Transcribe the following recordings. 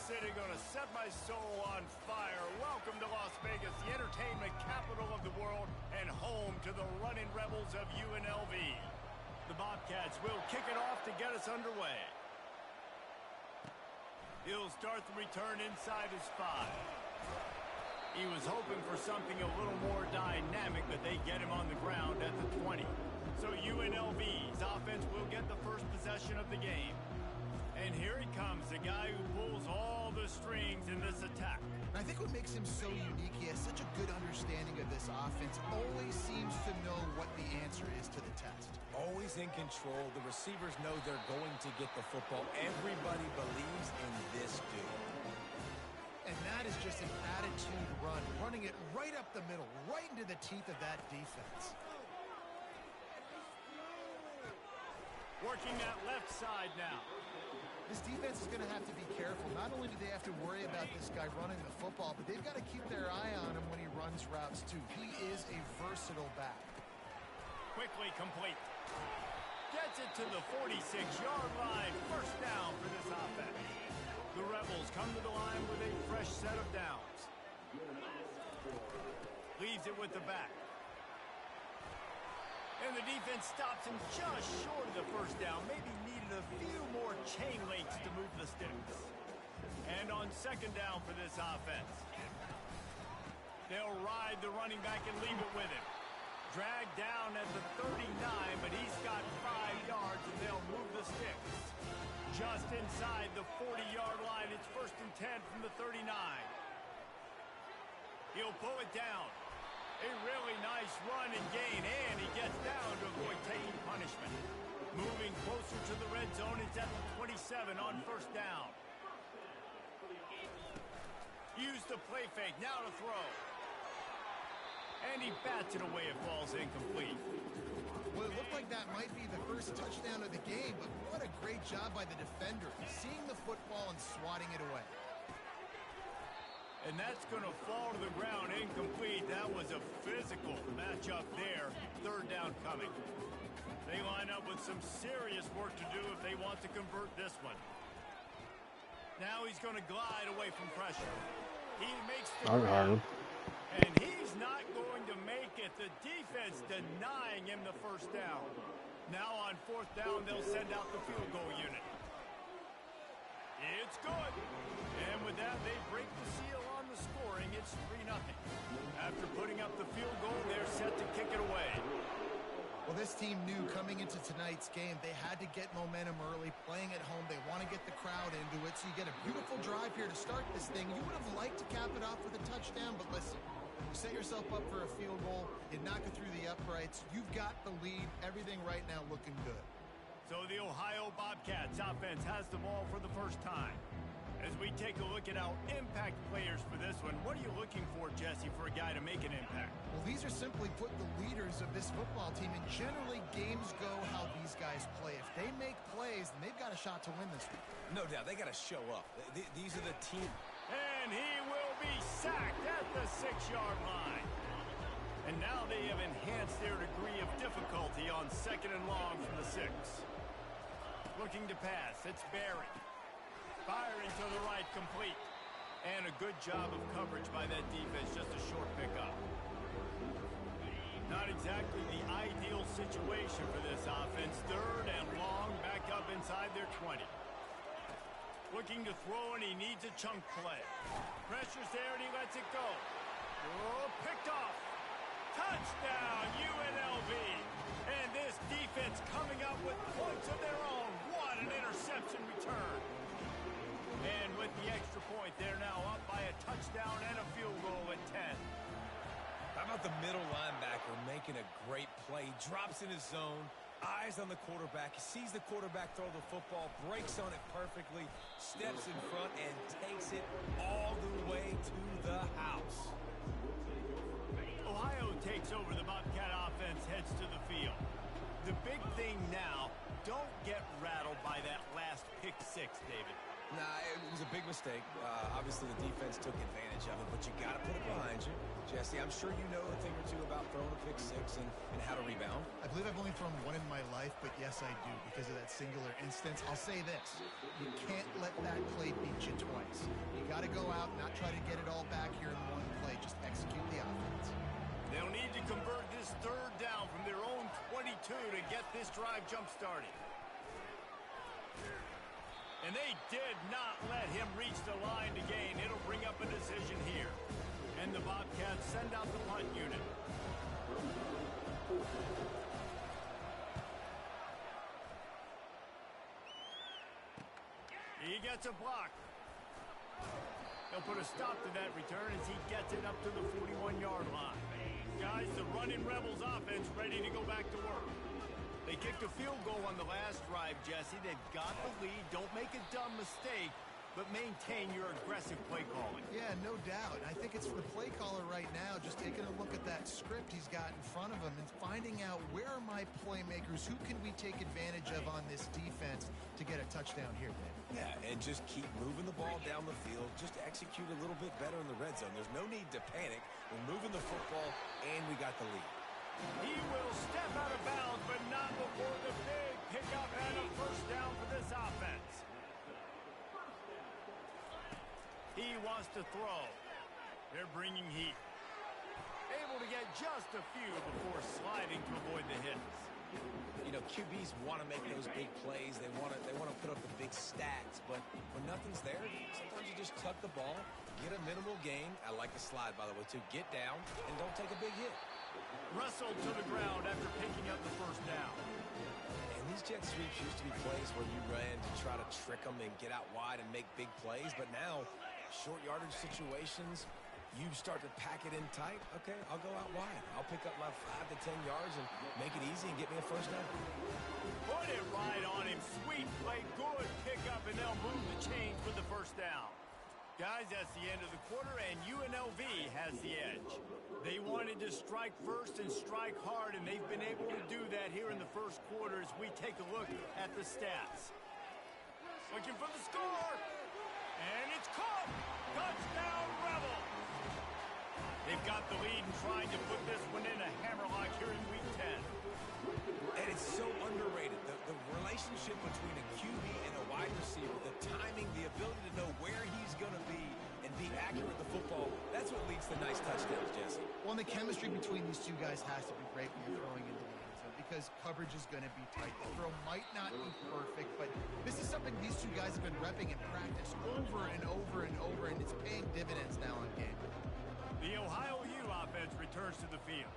City gonna set my soul on fire. Welcome to Las Vegas, the entertainment capital of the world and home to the running rebels of UNLV. The Bobcats will kick it off to get us underway. He'll start the return inside his 5. He was hoping for something a little more dynamic, but they get him on the ground at the 20. So UNLV's offense will get the first possession of the game. And here he comes, the guy who pulls all the strings in this attack. I think what makes him so unique, he has such a good understanding of this offense, always seems to know what the answer is to the test. Always in control. The receivers know they're going to get the football. Everybody believes in this dude. And that is just an attitude run, running it right up the middle, right into the teeth of that defense. Working that left side now. This defense is going to have to be careful. Not only do they have to worry about this guy running the football, but they've got to keep their eye on him when he runs routes too. He is a versatile back. Quickly complete. Gets it to the 46-yard line. First down for this offense. The Rebels come to the line with a fresh set of downs. Leaves it with the back. And the defense stops him just short of the first down. Maybe needed a few more chain links to move the sticks. And on second down for this offense, they'll ride the running back and leave it with him. Dragged down at the 39, but he's got 5 yards, and they'll move the sticks. Just inside the 40-yard line, it's 1st and 10 from the 39. He'll pull it down. A really nice run and gain, and he gets down to avoid taking punishment. Moving closer to the red zone, it's at the 27 on 1st down. Use the play fake, now to throw. And he bats it away, it falls incomplete. Well, it looked like that might be the first touchdown of the game, but what a great job by the defender, seeing the football and swatting it away. And that's going to fall to the ground incomplete. That was a physical matchup there. 3rd down coming. They line up with some serious work to do if they want to convert this one. Now he's going to glide away from pressure. He makes the grab, and he's not going to make it. The defense denying him the first down. Now on 4th down, they'll send out the field goal unit. It's good. And with that, they break the seal on the scoring. It's 3-0. After putting up the field goal, they're set to kick it away. Well, this team knew coming into tonight's game they had to get momentum early, playing at home. They want to get the crowd into it, so you get a beautiful drive here to start this thing. You would have liked to cap it off with a touchdown, but listen, you set yourself up for a field goal, you knock it through the uprights, you've got the lead, everything right now looking good. So the Ohio Bobcats offense has the ball for the first time. As we take a look at our impact players for this one, what are you looking for, Jesse, for a guy to make an impact? Well, these are simply put the leaders of this football team, and generally games go how these guys play. If they make plays, then they've got a shot to win this one. No doubt, they got to show up. These are the team. And he will be sacked at the 6-yard line. And now they have enhanced their degree of difficulty on 2nd and long from the 6. Looking to pass, it's Barry. Firing to the right, complete. And a good job of coverage by that defense, just a short pickup. Not exactly the ideal situation for this offense. 3rd and long, back up inside their 20. Looking to throw, and he needs a chunk play. Pressure's there, and he lets it go. Oh, picked off. Touchdown, UNLV. And this defense coming up with points of their own. What an interception return. And with the extra point, they're now up by a touchdown and a field goal at 10. How about the middle linebacker making a great play? He drops in his zone, eyes on the quarterback. He sees the quarterback throw the football, breaks on it perfectly, steps in front, and takes it all the way to the house. Ohio takes over. The Bobcat offense heads to the field. The big thing now, don't get rattled by that last pick 6, David. Nah, it was a big mistake. Obviously, the defense took advantage of it, but you got to put it behind you. Jesse, I'm sure you know a thing or two about throwing a pick 6 and how to rebound. I believe I've I've only thrown one in my life, but yes, I do because of that singular instance. I'll say this. You can't let that play beat you twice. You got to go out and not try to get it all back here in one play. Just execute the offense. They'll need to convert this third down from their own 22 to get this drive jump-started. And they did not let him reach the line to gain. It'll bring up a decision here. And the Bobcats send out the punt unit. He gets a block. He'll put a stop to that return as he gets it up to the 41-yard line. Guys, the running Rebels offense ready to go back to work. They kicked a field goal on the last drive, Jesse. They've got the lead. Don't make a dumb mistake, but maintain your aggressive play calling. Yeah, no doubt. I think it's the play caller right now just taking a look at that script he's got in front of him and finding out where are my playmakers, who can we take advantage of on this defense to get a touchdown here, Dan? Yeah, and just keep moving the ball down the field. Just execute a little bit better in the red zone. There's no need to panic. We're moving the football, and we got the lead. He will step out of bounds, but not before the big pickup and a first down for this offense. He wants to throw. They're bringing heat. Able to get just a few before sliding to avoid the hits. You know, QBs want to make those big plays. They want to put up the big stats, but when nothing's there, sometimes you just tuck the ball, get a minimal gain. I like the slide, by the way, too. Get down and don't take a big hit. Wrestled to the ground after picking up the first down. And these jet sweeps used to be plays where you ran to try to trick them and get out wide and make big plays, but now short yardage situations, you start to pack it in tight. Okay, I'll go out wide. I'll pick up my 5 to 10 yards and make it easy and get me a first down. Put it right on him. Sweet play, good pickup, and they'll move the chains with the first down. Guys, that's the end of the quarter, and UNLV has the edge. They wanted to strike first and strike hard, and they've been able to do that here in the first quarter as we take a look at the stats. Looking for the score, and it's caught. Touchdown, Rebels. They've got the lead and trying to put this one in a hammerlock here in Week 10. And it's so underrated. The relationship between a QB and a wide receiver, the timing, the ability to know where he's going to be and be accurate with the football, that's what leads to nice touchdowns, Jesse. Well, and the chemistry between these two guys has to be great when you're throwing into the end zone because coverage is going to be tight. The throw might not be perfect, but this is something these two guys have been repping in practice over and over and over, and it's paying dividends now on game. The Ohio U offense returns to the field.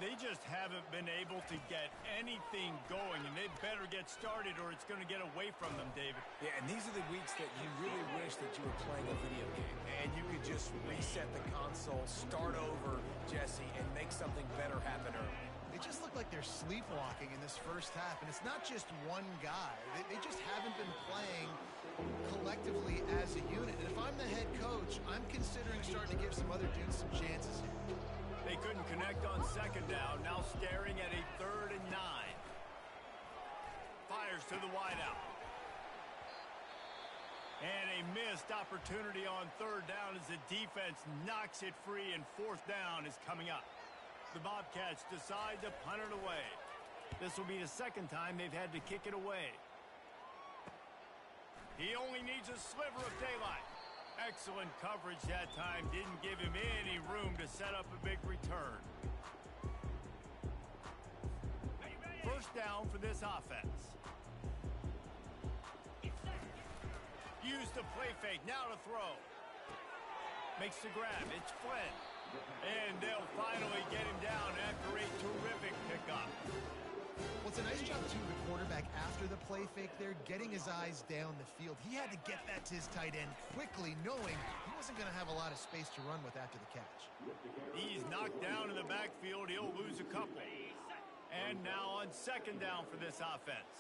They just haven't been able to get anything going, and they better get started or it's going to get away from them, David. Yeah, and these are the weeks that you really wish that you were playing a video game, and you could just reset the console, start over, Jesse, and make something better happen early. They just look like they're sleepwalking in this first half, and it's not just one guy. They just haven't been playing collectively as a unit. And if I'm the head coach, I'm considering starting to give some other dudes some chances here. They couldn't connect on second down, now staring at a 3rd and 9. Fires to the wideout. And a missed opportunity on 3rd down as the defense knocks it free, and 4th down is coming up. The Bobcats decide to punt it away. This will be the second time they've had to kick it away. He only needs a sliver of daylight. Excellent coverage that time. Didn't give him any room to set up a big return. First down for this offense. Use the play fake. Now to throw. Makes the grab. It's Flynn. And they'll finally get him down after a terrific pickup. Well, it's a nice job, too, the quarterback after the play fake there, getting his eyes down the field. He had to get that to his tight end quickly, knowing he wasn't going to have a lot of space to run with after the catch. He's knocked down in the backfield. He'll lose a couple. And now on second down for this offense.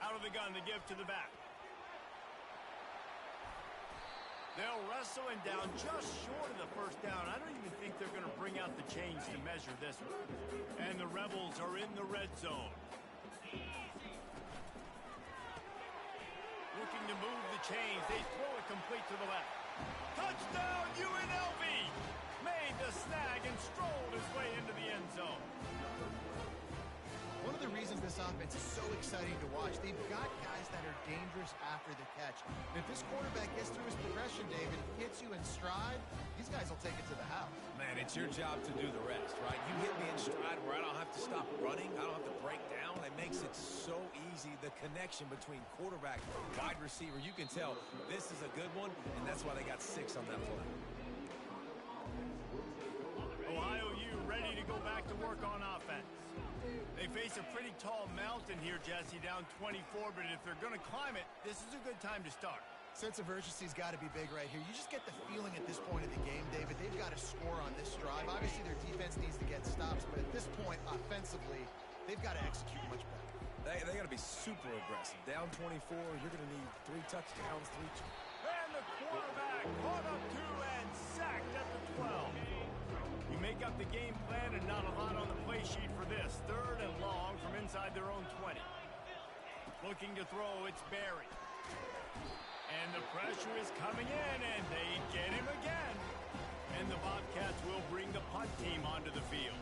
Out of the gun, the give to the back. They'll wrestle him down just short of the first down. I don't even think they're going to bring out the chains to measure this one. And the Rebels are in the red zone. Looking to move the chains. They throw it complete to the left. Touchdown, UNLV! Made the snag and strolled his way into the end zone. offense is so exciting to watch. They've got guys that are dangerous after the catch. And if this quarterback gets through his progression, David, hits you in stride, these guys will take it to the house. Man, it's your job to do the rest, right? You hit me in stride where I don't have to stop running. I don't have to break down. It makes it so easy. The connection between quarterback and wide receiver, you can tell this is a good one, and that's why they got 6 on that play. Ohio U ready to go back to work on offense. They face a pretty tall mountain here, Jesse, down 24, but if they're going to climb it, this is a good time to start. Sense of urgency's got to be big right here. You just get the feeling at this point of the game, David, they've got to score on this drive. Obviously, their defense needs to get stops, but at this point, offensively, they've got to execute much better. They got to be super aggressive. Down 24, you're going to need 3 touchdowns, 3. And the quarterback caught up 2 and sacked at the 12. You make up the game plan and not a lot on the play sheet for this. 3rd and long from inside their own 20. Looking to throw, it's Barry. And the pressure is coming in, and they get him again. And the Bobcats will bring the punt team onto the field.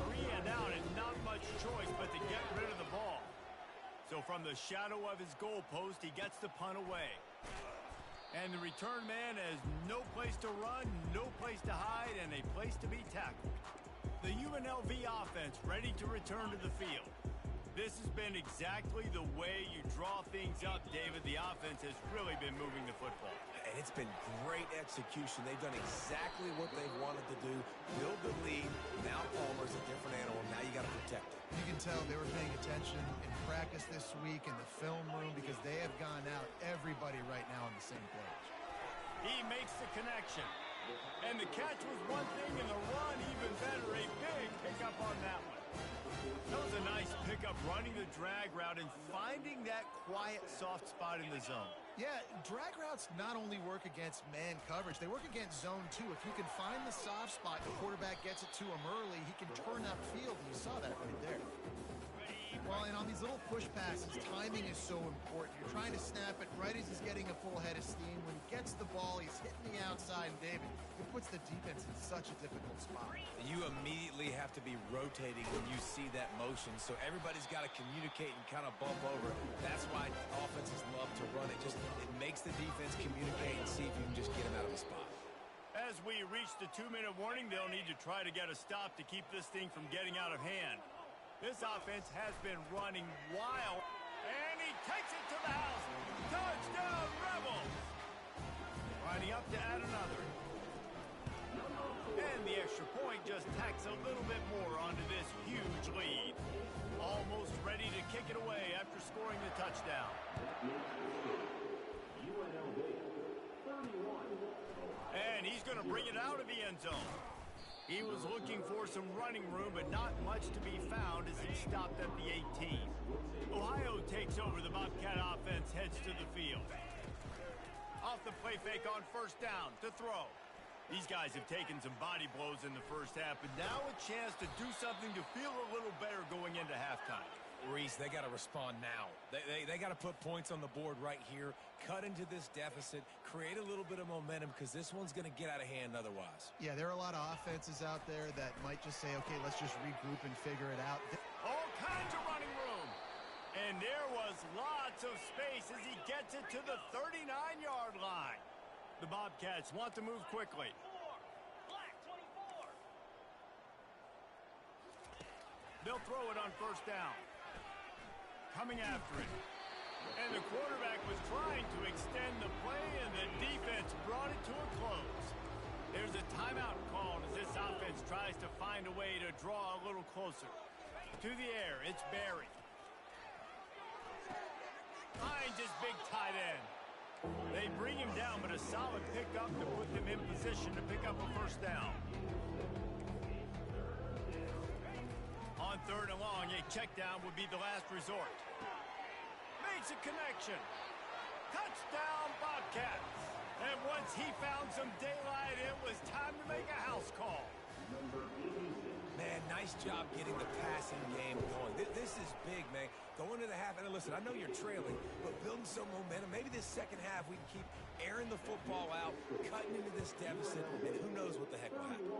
3 and out, and not much choice but to get rid of the ball. So from the shadow of his goalpost, he gets the punt away. And the return man has no place to run, no place to hide, and a place to be tackled. The UNLV offense ready to return to the field. This has been exactly the way you draw things up, David. The offense has really been moving the football. And it's been great execution. They've done exactly what they've wanted to do. Build the lead. Now Palmer's a different animal. Now you got to protect it. You can tell they were paying attention in practice this week in the film room because they have gone out everybody right now on the same page. He makes the connection. And the catch was one thing, and the run even better. A big pickup on that one. That was a nice pickup, running the drag route and finding that quiet, soft spot in the zone. Yeah, drag routes not only work against man coverage, they work against zone too. If you can find the soft spot, the quarterback gets it to him early, he can turn that field, and you saw that right there. Well, and on these little push passes, timing is so important. You're trying to snap it right as he's getting a full head of steam. When he gets the ball, he's hitting the outside, and David, it puts the defense in such a difficult spot. You immediately have to be rotating when you see that motion, so everybody's got to communicate and kind of bump over. That's why offenses love to run it. It makes the defense communicate and see if you can just get him out of the spot. As we reach the 2-minute warning, they'll need to try to get a stop to keep this thing from getting out of hand. This offense has been running wild, and he takes it to the house. Touchdown, Rebels! Lining up to add another. And the extra point just tacks a little bit more onto this huge lead. Almost ready to kick it away after scoring the touchdown. And he's going to bring it out of the end zone. He was looking for some running room, but not much to be found as he stopped at the 18. Ohio takes over. The Bobcat offense heads to the field. Off the play fake on 1st down to throw. These guys have taken some body blows in the first half, but now a chance to do something to feel a little better going into halftime. Reese, they got to respond now. They got to put points on the board right here, cut into this deficit, create a little bit of momentum because this one's going to get out of hand otherwise. Yeah, there are a lot of offenses out there that might just say, okay, let's just regroup and figure it out. All kinds of running room. And there was lots of space as he gets it to the 39-yard line. The Bobcats want to move quickly. They'll throw it on 1st down. Coming after it. And the quarterback was trying to extend the play, and the defense brought it to a close. There's a timeout called as this offense tries to find a way to draw a little closer. To the air, it's Barry. Finds his big tight end. They bring him down, but a solid pickup to put them in position to pick up a 1st down. On 3rd and long, a check down would be the last resort. Makes a connection. Touchdown, Bobcats. And once he found some daylight, it was time to make a house call. Man, nice job getting the passing game going. This is big, man. Going to the half, and listen, I know you're trailing, but building some momentum. Maybe this second half we can keep airing the football out, cutting into this deficit, and who knows what the heck will happen.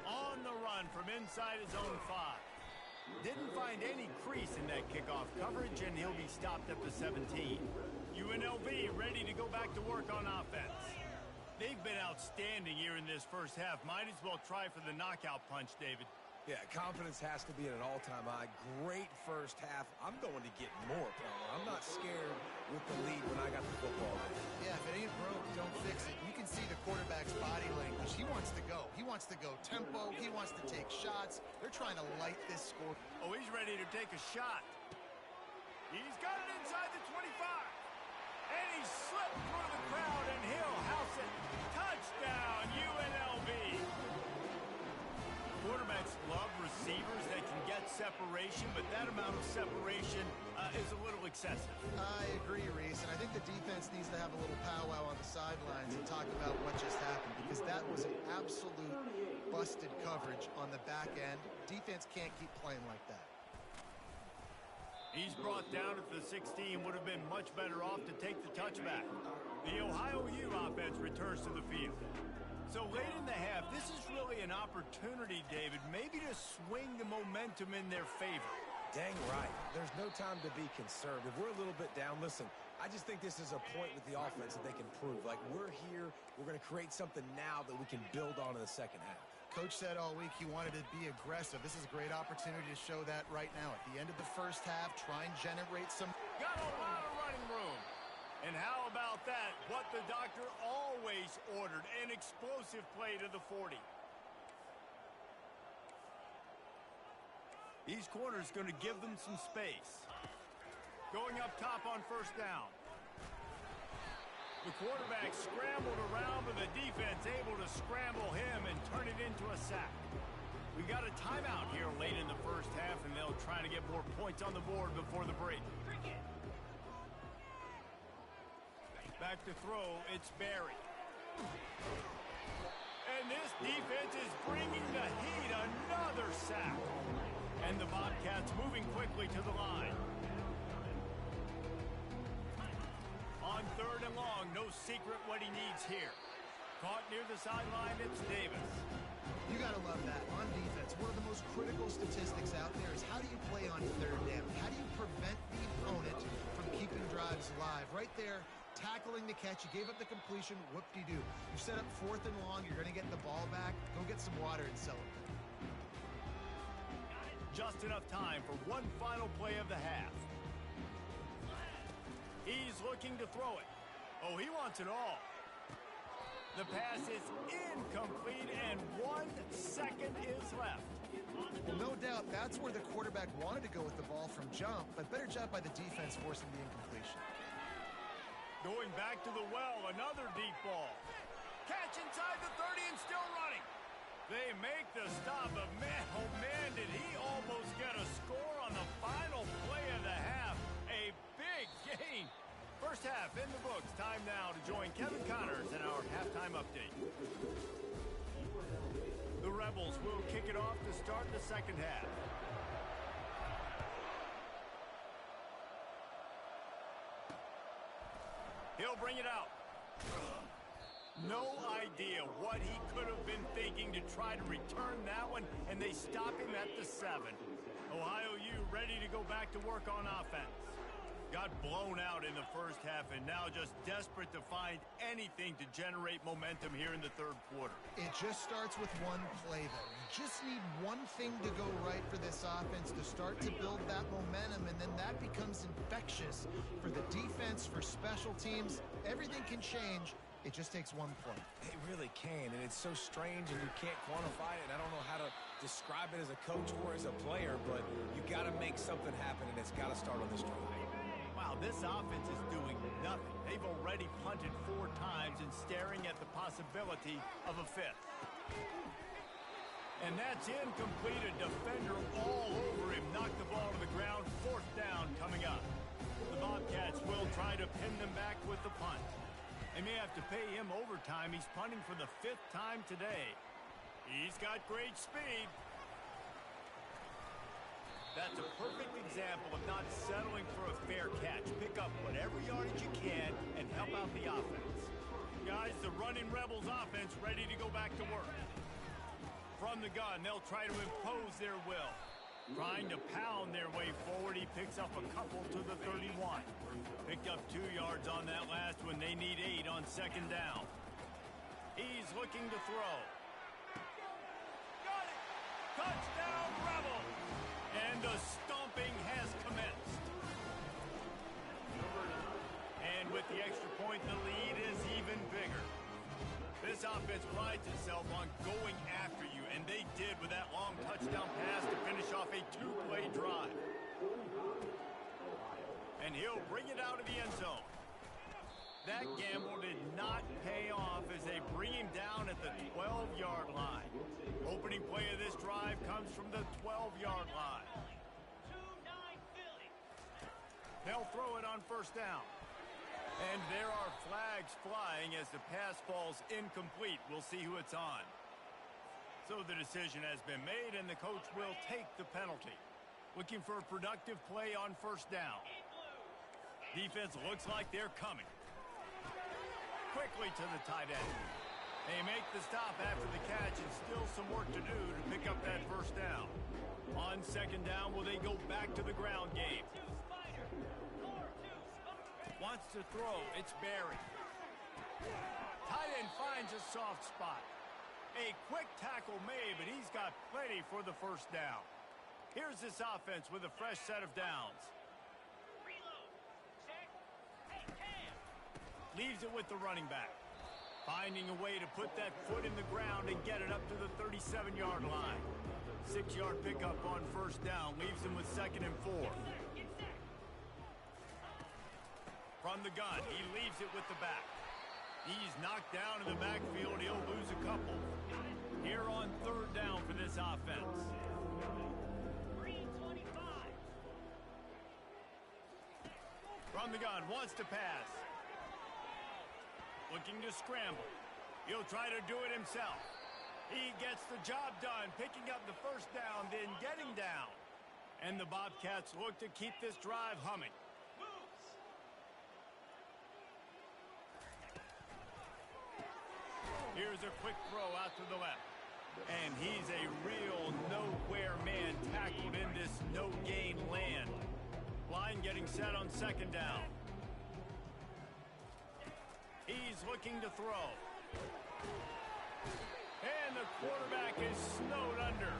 On the run from inside his own 5. Didn't find any crease in that kickoff coverage, and he'll be stopped at the 17. UNLV ready to go back to work on offense. They've been outstanding here in this first half. Might as well try for the knockout punch, David. Yeah, confidence has to be at an all-time high. Great first half. I'm going to get more, Palmer. I'm not scared with the lead when I got the football. Yeah, if it ain't broke, don't fix it. You can see the quarterback's body language. He wants to go. He wants to go tempo. He wants to take shots. They're trying to light this score. Oh, he's ready to take a shot. He's got it inside the 25. And he slipped through the crowd, and he'll house it. Touchdown, UNLV. Quarterbacks love receivers that can get separation, but that amount of separation is a little excessive. I agree, Reese, and I think the defense needs to have a little powwow on the sidelines and talk about what just happened, because that was an absolute busted coverage on the back end. Defense can't keep playing like that. He's brought down at the 16. Would have been much better off to take the touchback. The Ohio U offense returns to the field. So late in the half, this is really an opportunity, David, maybe to swing the momentum in their favor. Dang right. There's no time to be conservative. We're a little bit down. Listen, I just think this is a point with the offense that they can prove. Like, we're here. We're going to create something now that we can build on in the second half. Coach said all week he wanted to be aggressive. This is a great opportunity to show that right now. At the end of the first half, try and generate some... Got a lot of running room. And how about that? What the doctor always ordered, an explosive play to the 40. These corners going to give them some space. Going up top on first down. The quarterback scrambled around, but the defense able to scramble him and turn it into a sack. We got a timeout here late in the first half, and they'll try to get more points on the board before the break. Back to throw, it's Barry. And this defense is bringing the heat, another sack. And the Bobcats moving quickly to the line. On third and long, no secret what he needs here. Caught near the sideline, it's Davis. You got to love that. On defense, one of the most critical statistics out there is how do you play on third down? How do you prevent the opponent from keeping drives alive? Right there, tackling the catch. You gave up the completion. Whoop-de-doo. You set up fourth and long. You're going to get the ball back. Go get some water and celebrate. Just enough time for one final play of the half. He's looking to throw it. Oh, he wants it all. The pass is incomplete, and 1 second is left. Well, no doubt that's where the quarterback wanted to go with the ball from jump, but better job by the defense forcing the incompletion. Going back to the well, another deep ball. Catch inside the 30 and still running. They make the stop, but man, oh man, did he almost get a score on the final play of the half. A big gain. First half in the books. Time now to join Kevin Connors in our halftime update. The Rebels will kick it off to start the second half. He'll bring it out. No idea what he could have been thinking to try to return that one, and they stop him at the 7. Ohio U ready to go back to work on offense. Got blown out in the first half and now just desperate to find anything to generate momentum here in the third quarter. It just starts with one play, though. You just need one thing to go right for this offense to start to build that momentum, and then that becomes infectious for the defense, for special teams. Everything can change. It just takes one play. It really can, and it's so strange, and you can't quantify it, and I don't know how to describe it as a coach or as a player, but you got to make something happen, and it's got to start on this drive. Wow, this offense is doing nothing. They've already punted 4 times and staring at the possibility of a 5th. And that's incomplete. A defender all over him. Knocked the ball to the ground. 4th down coming up. The Bobcats will try to pin them back with the punt. They may have to pay him overtime. He's punting for the 5th time today. He's got great speed. That's a perfect example of not settling for a fair catch. Pick up whatever yardage you can and help out the offense. Guys, the running Rebels offense ready to go back to work. From the gun, they'll try to impose their will. Trying to pound their way forward, he picks up a couple to the 31. Picked up 2 yards on that last one. They need 8 on second down. He's looking to throw. Got it! Touchdown, Rebel! And the stomping has commenced. And with the extra point, the lead is even bigger. This offense prides itself on going after you, and they did with that long touchdown pass to finish off a 2-play drive. And he'll bring it out of the end zone. That gamble did not pay off as they bring him down at the 12-yard line. Opening play of this drive comes from the 12-yard line. They'll throw it on first down. And there are flags flying as the pass falls incomplete. We'll see who it's on. So the decision has been made, and the coach will take the penalty. Looking for a productive play on first down. Defense looks like they're coming. Quickly to the tight end. They make the stop after the catch, and still some work to do to pick up that first down. On second down, will they go back to the ground game? Wants to throw. It's Barry. Tight end finds a soft spot. A quick tackle made, but he's got plenty for the first down. Here's this offense with a fresh set of downs. Leaves it with the running back. Finding a way to put that foot in the ground and get it up to the 37-yard line. 6-yard pickup on first down. Leaves him with 2nd and 4. From the gun, he leaves it with the back. He's knocked down in the backfield. He'll lose a couple. Here on third down for this offense. From the gun, wants to pass. Looking to scramble. He'll try to do it himself. He gets the job done, picking up the first down, then getting down. And the Bobcats look to keep this drive humming. Here's a quick throw out to the left. And he's a real nowhere man tackled in this no-gain land. Line getting set on second down. He's looking to throw. And the quarterback is snowed under.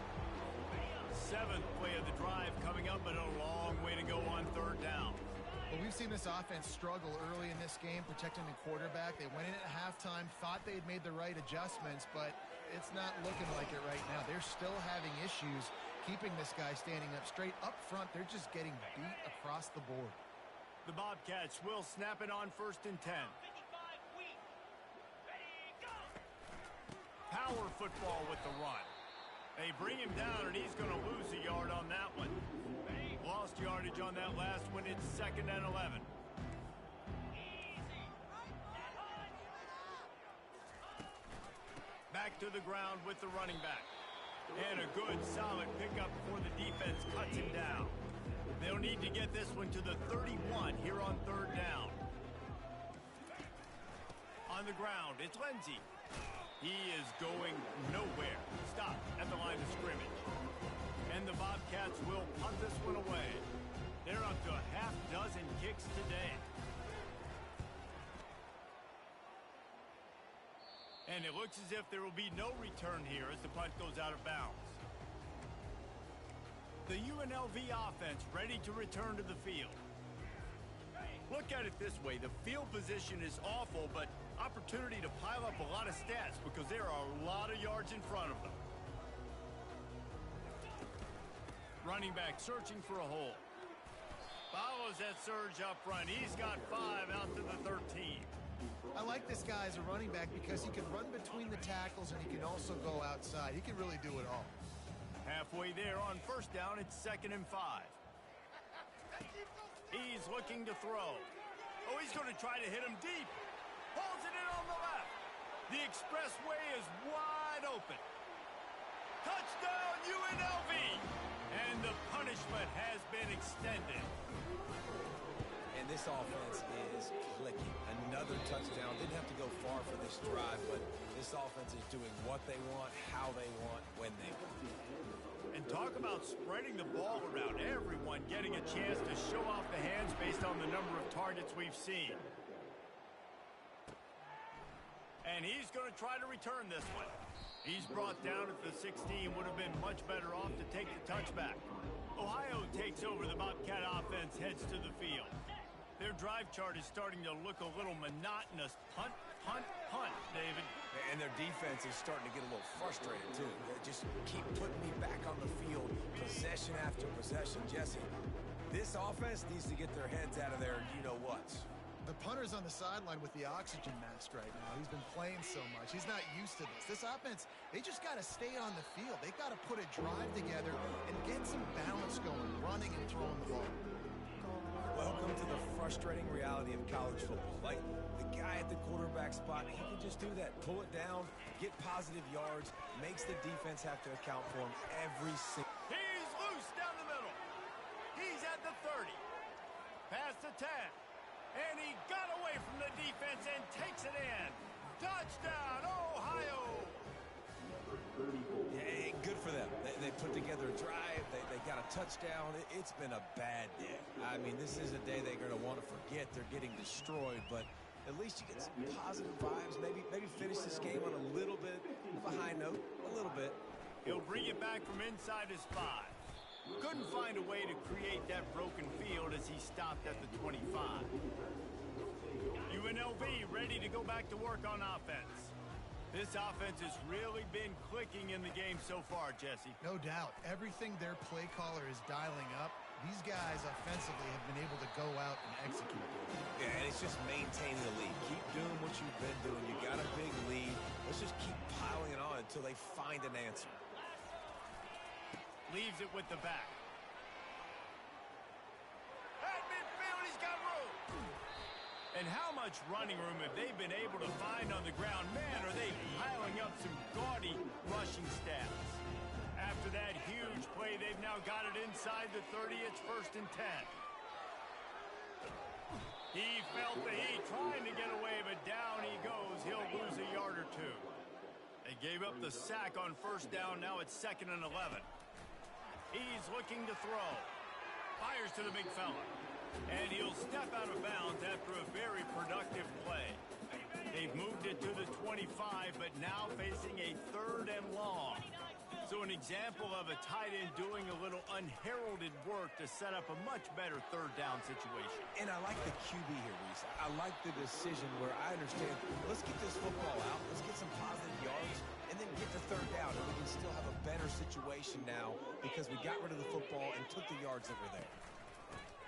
7th play of the drive coming up, but a long way to go on third down. Well, we've seen this offense struggle early in this game, protecting the quarterback. They went in at halftime, thought they had made the right adjustments, but it's not looking like it right now. They're still having issues keeping this guy standing up straight. Up front, they're just getting beat across the board. The Bobcats will snap it on 1st and 10. Power football with the run. They bring him down, and he's going to lose a yard on that one. Lost yardage on that last one. It's 2nd and 11. Back to the ground with the running back. And a good, solid pickup before the defense cuts him down. They'll need to get this one to the 31 here on third down. On the ground, it's Lindsey. He is going nowhere. Stop at the line of scrimmage. And the Bobcats will punt this one away. They're up to a half dozen kicks today. And it looks as if there will be no return here as the punt goes out of bounds. The UNLV offense ready to return to the field. Look at it this way. The field position is awful, but opportunity to pile up a lot of stats because there are a lot of yards in front of them. Running back searching for a hole. Follows that surge up front. He's got 5 out to the 13. I like this guy as a running back because he can run between the tackles and he can also go outside. He can really do it all. Halfway there on first down, it's 2nd and 5. He's looking to throw. Oh, he's going to try to hit him deep. Pulls it in on the left. The expressway is wide open. Touchdown, UNLV! And the punishment has been extended. And this offense is clicking. Another touchdown. Didn't have to go far for this drive, but this offense is doing what they want, how they want, when they want. And Talk about spreading the ball around. Everyone getting a chance to show off the hands based on the number of targets we've seen. And he's going to try to return this one. He's brought down at the 16. Would have been much better off to take the touchback. Ohio takes over. The Bobcat offense heads to the field. Their drive chart is starting to look a little monotonous. Punt, punt, punt, David. And their defense is starting to get a little frustrated, too. They just keep putting me back on the field, possession after possession. Jesse, this offense needs to get their heads out of there, you-know-whats. The punter's on the sideline with the oxygen mask right now. He's been playing so much. He's not used to this. This offense, they just got to stay on the field. They got to put a drive together and get some balance going, running and throwing the ball. Welcome to the frustrating reality of college football. Like, the guy at the quarterback spot, he can just do that. Pull it down, get positive yards, makes the defense have to account for him every single... He's loose down the middle. He's at the 30. Past the 10. And he got away from the defense and takes it in. Touchdown, Ohio! Yeah, good for them. They put together a drive. They got a touchdown. It's been a bad day. I mean, this is a day they're going to want to forget. They're getting destroyed, but at least you get some positive vibes. Maybe finish this game on a little bit of a high note, a little bit. He'll bring it back from inside his 5. Couldn't find a way to create that broken field as he stopped at the 25. UNLV ready to go back to work on offense. This offense has really been clicking in the game so far, Jesse. No doubt. Everything their play caller is dialing up, these guys offensively have been able to go out and execute. Yeah, and it's just maintaining the lead. Keep doing what you've been doing. You got a big lead. Let's just keep piling it on until they find an answer. Leaves it with the back. At midfield, he's got room. And how much running room have they been able to find on the ground? Man, are they piling up some gaudy rushing stats. After that huge play, they've now got it inside the 30. It's 1st and 10. He felt the heat trying to get away, but down he goes. He'll lose a yard or two. They gave up the sack on 1st down. Now it's 2nd and 11. He's looking to throw. Fires to the big fella. And he'll step out of bounds after a very productive play. They've moved it to the 25, but now facing a 3rd and long. So an example of a tight end doing a little unheralded work to set up a much better 3rd down situation. And I like the QB here, Reese. I like the decision where I understand, let's get this football out, let's get some positive yards, and then get to 3rd down, and we can still have a better situation now because we got rid of the football and took the yards that were there.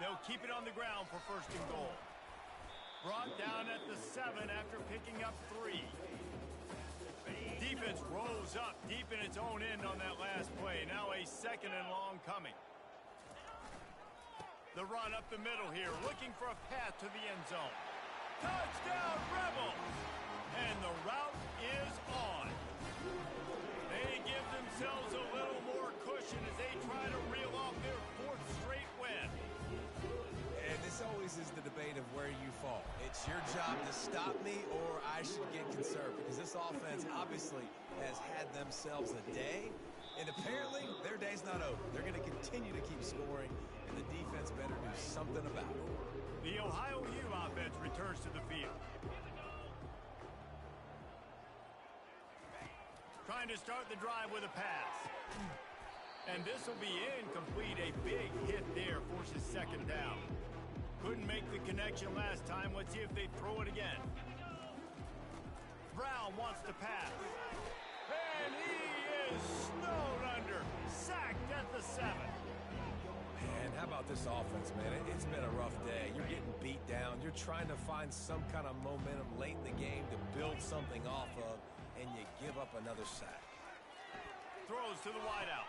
They'll keep it on the ground for 1st and goal. Brought down at the 7 after picking up 3. Defense rose up deep in its own end on that last play. Now a 2nd and long coming. The run up the middle here, looking for a path to the end zone. Touchdown, Rebels! And the route is on. They give themselves a little more cushion as they try to reel off their 4th straight win. And this always is the debate of where you fall. It's your job to stop me or I should get conserved because this offense obviously has had themselves a day, and apparently their day's not over. They're going to continue to keep scoring, and the defense better do something about it. The Ohio U offense returns to the field. Trying to start the drive with a pass. And this will be incomplete. A big hit there forces 2nd down. Couldn't make the connection last time. Let's see if they throw it again. Brown wants to pass. And he is snowed under. Sacked at the 7. Man, how about this offense, man? It's been a rough day. You're getting beat down. You're trying to find some kind of momentum late in the game to build something off of, and you give up another sack. Throws to the wideout.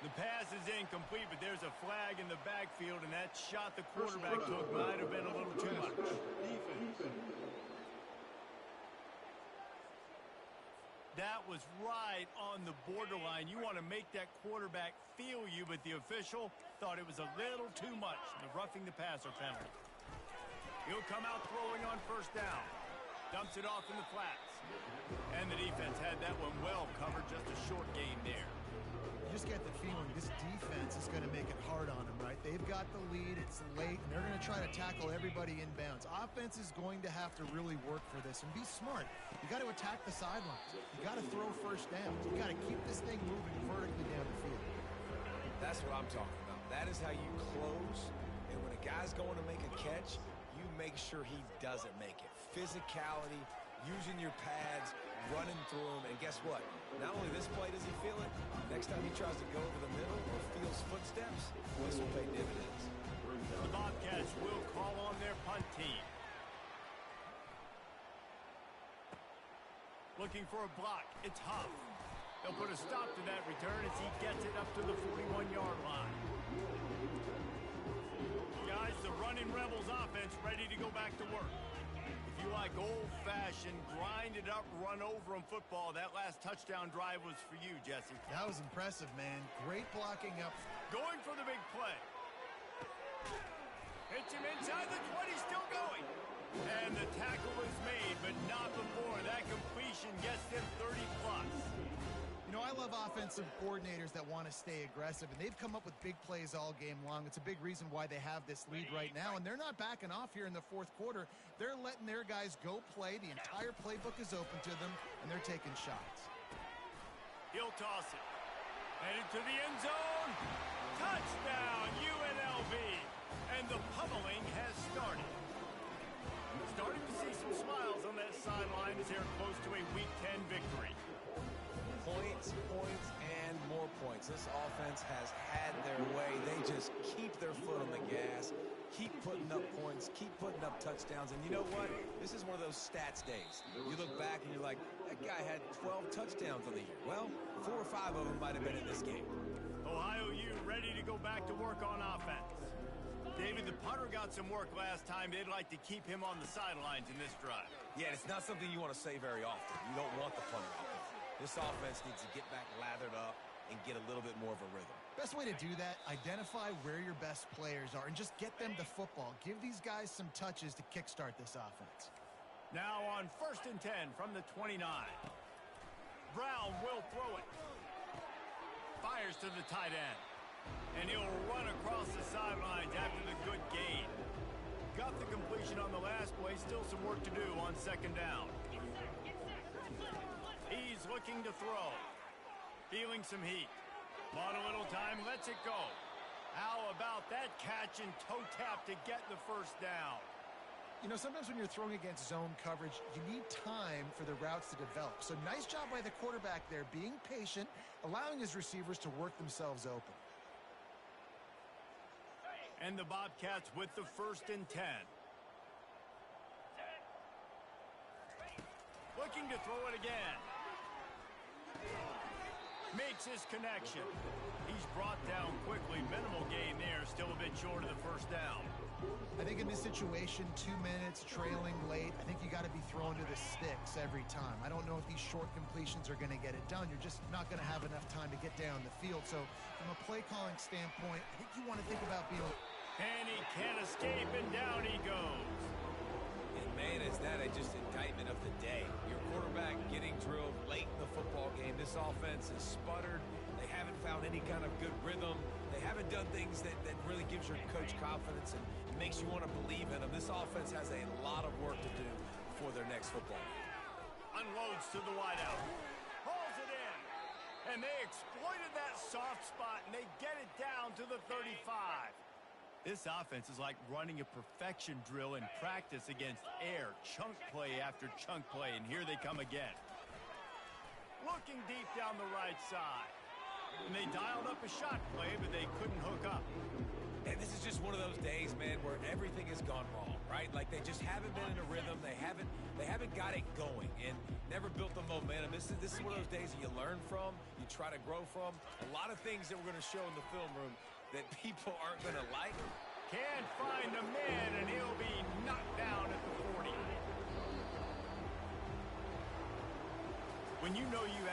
The pass is incomplete, but there's a flag in the backfield, and that shot the quarterback took might have been a little too much. That was right on the borderline. You want to make that quarterback feel you, but the official thought it was a little too much. The roughing the passer penalty. He'll come out throwing on 1st down. Dumps it off in the flats. And the defense had that one well covered, just a short gain there. just get the feeling this defense is going to make it hard on them, right? They've got the lead. It's late, and they're going to try to tackle everybody inbounds. Offense is going to have to really work for this and be smart. You got to attack the sidelines. You got to throw first downs. You got to keep this thing moving vertically down the field. That's what I'm talking about. That is how you close. And when a guy's going to make a catch, you make sure he doesn't make it. Physicality, using your pads, running through them. And guess what? Not only this play does he feel it, next time he tries to go over the middle or feels footsteps, this will pay dividends. The Bobcats will call on their punt team. Looking for a block. It's Huff. They'll put a stop to that return as he gets it up to the 41-yard line. Guys, the running Rebels offense ready to go back to work. If you like old-fashioned, grind-it-up, run-over-'em football, that last touchdown drive was for you, Jesse. That was impressive, man. Great blocking up. Going for the big play. Hits him inside the 20, still going. And the tackle is made, but not before. That completion gets them 30-plus. You know, I love offensive coordinators that want to stay aggressive, and they've come up with big plays all game long. It's a big reason why they have this lead right now, and they're not backing off here in the fourth quarter. They're letting their guys go play. The entire playbook is open to them, and they're taking shots. He'll toss it. Headed to the end zone. Touchdown, UNLV. And the pummeling has started. Starting to see some smiles on that sideline as they're close to a Week 10 victory. Points, and more points. This offense has had their way. They just keep their foot on the gas, keep putting up points, keep putting up touchdowns. And you know what? This is one of those stats days. You look back and you're like, that guy had 12 touchdowns on the year. Well, 4 or 5 of them might have been in this game. Ohio U ready to go back to work on offense. David, the punter got some work last time. They'd like to keep him on the sidelines in this drive. Yeah, it's not something you want to say very often. You don't want the punter out there. This offense needs to get back lathered up and get a little bit more of a rhythm. Best way to do that, identify where your best players are and just get them the football. Give these guys some touches to kickstart this offense. Now on 1st and 10 from the 29. Brown will throw it. Fires to the tight end. And he'll run across the sidelines after the good gain. Got the completion on the last play. Still some work to do on 2nd down. He's looking to throw. Feeling some heat. Bought a little time, lets it go. How about that catch and toe tap to get the first down? You know, sometimes when you're throwing against zone coverage, you need time for the routes to develop. So nice job by the quarterback there, being patient, allowing his receivers to work themselves open. And the Bobcats with the 1st and 10. Looking to throw it again. Makes his connection. He's brought down quickly. Minimal gain there. Still a bit short of the 1st down. I think in this situation, 2 minutes, trailing late, I think you got to be throwing to the sticks every time. I don't know if these short completions are going to get it done. You're just not going to have enough time to get down the field. So from a play calling standpoint, I think you want to think about being... And he can't escape, and down he goes. And man, is that just indictment of the day. Your quarterback getting drilled late in the football game. This offense has sputtered. They haven't found any kind of good rhythm. They haven't done things that really gives your coach confidence and makes you want to believe in them. This offense has a lot of work to do for their next football game. Unloads to the wideout. Hauls it in. And they exploited that soft spot, and they get it down to the 35. This offense is like running a perfection drill in practice against air. Chunk play after chunk play, and here they come again. Looking deep down the right side. And they dialed up a shot play, but they couldn't hook up. And this is just one of those days, man, where everything has gone wrong, right? Like they just haven't been in a rhythm. They haven't got it going and never built the momentum. This is one of those days that you learn from, you try to grow from. A lot of things that we're going to show in the film room that people aren't going to like. Can't find the man, and he'll be knocked down at the 40. When you know you have